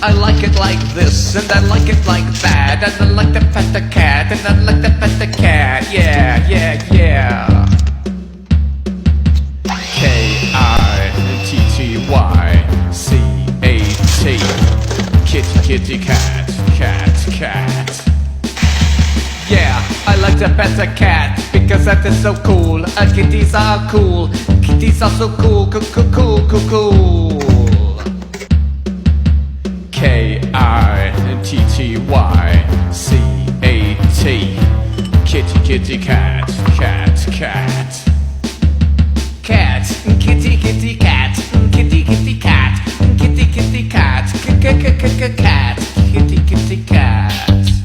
I like it like this, and I like it like that, and I like to pet the cat, and I like to pet the cat, yeah, yeah, yeah. Kitty, kitty, kitty, cat, cat, cat. Yeah, I like to pet a cat because that is so cool. Kitties are cool. Kitties are so cool, cool, cool, cool, cool, cool. Kitty, kitty, kitty, cat, cat, cat. Cat, kitty, kitty, cat, kitty, kitty, cat, kitty, kitty, cat, cat, kitty, kitty, cat.